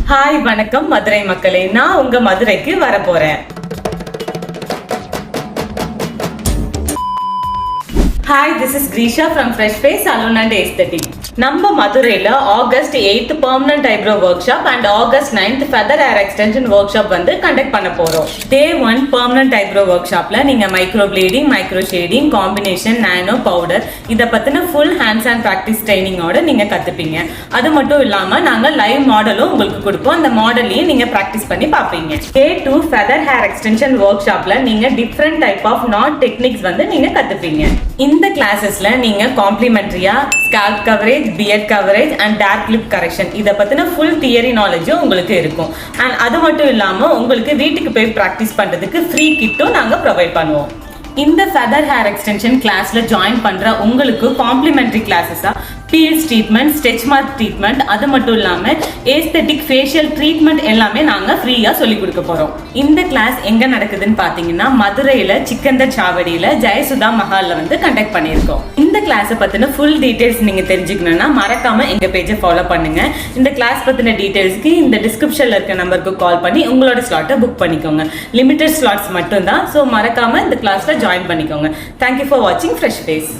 Hi வணக்கம் மதுரை மக்களே, நான் உங்க மதுரைக்கு வர போறேன். Hi, this is Grisha from Fresh Face Salon and Aesthetic. நம்ம மதுரையில் August 8th permanent eyebrow workshop and August 9th feather hair extension workshop வந்து கண்டக்ட் பண்ண போறோம். Day 1 permanent eyebrow workshopல நீங்க microblading, micro shading, combination, nano powder இத பத்தின full hands on practice trainingோட நீங்க கத்துப்பீங்க. அது மட்டும் இல்லாம நாங்க லைவ் மாடலும் உங்களுக்கு கொடுப்போம். அந்த மாடலையும் நீங்க பிராக்டிஸ் பண்ணி பாப்பீங்க. Day 2 feather hair extension workshopல நீங்க different type of knot techniques வந்து நீங்க கத்துப்பீங்க. இந்த கிளாஸஸ்ல நீங்க காம்ப்ளிமெண்டரியா scalp coverage, beard coverage and dark lip correction இதை பத்தின ஃபுல் தியரி நாலேஜும் உங்களுக்கு இருக்கும். அண்ட் அது மட்டும் இல்லாம உங்களுக்கு வீட்டுக்கு போய் ப்ராக்டிஸ் பண்றதுக்கு ஃப்ரீ கிட்டும் நாங்க ப்ரொவைட் பண்ணுவோம். இந்த ஃபெதர் ஹேர் எக்ஸ்டென்ஷன் கிளாஸ்ல ஜாயின் பண்ற உங்களுக்கு காம்ப்ளிமெண்டரி கிளாஸஸா peels treatment, stretch mark treatment, அது மட்டும் இல்லாம ஏஸ்தெட்டிக் ஃபேஷியல் ட்ரீட்மெண்ட் எல்லாமே நாங்க ஃப்ரீயா சொல்லி கொடுக்க போறோம். இந்த கிளாஸ் எங்க நடக்குதுன்னு பாத்தீங்கன்னா மதுரையில சிக்கந்தர் சாவடியில ஜெயசுதா மஹால்ல வந்து கண்டக்ட் பண்ணியிருக்கோம். இந்த கிளாஸை பத்தின ஃபுல் டீடைல்ஸ் நீங்க தெரிஞ்சுக்கணும்னா மறக்காம எங்க பேஜை ஃபாலோ பண்ணுங்க. இந்த கிளாஸ் பத்தின டீடைல்ஸ்க்கு இந்த டிஸ்கிரிப்ஷன்ல இருக்க நம்பருக்கு கால் பண்ணி உங்களோட ஸ்லாட்டை புக் பண்ணிக்கோங்க. லிமிடெட் ஸ்லாட்ஸ் மட்டும் தான், ஸோ மறக்காம இந்த கிளாஸ்ல ஜாயின் பண்ணிக்கோங்க. தேங்க்யூ ஃபார் வாட்சிங் ஃப்ரெஷ் ஃபேஸ்.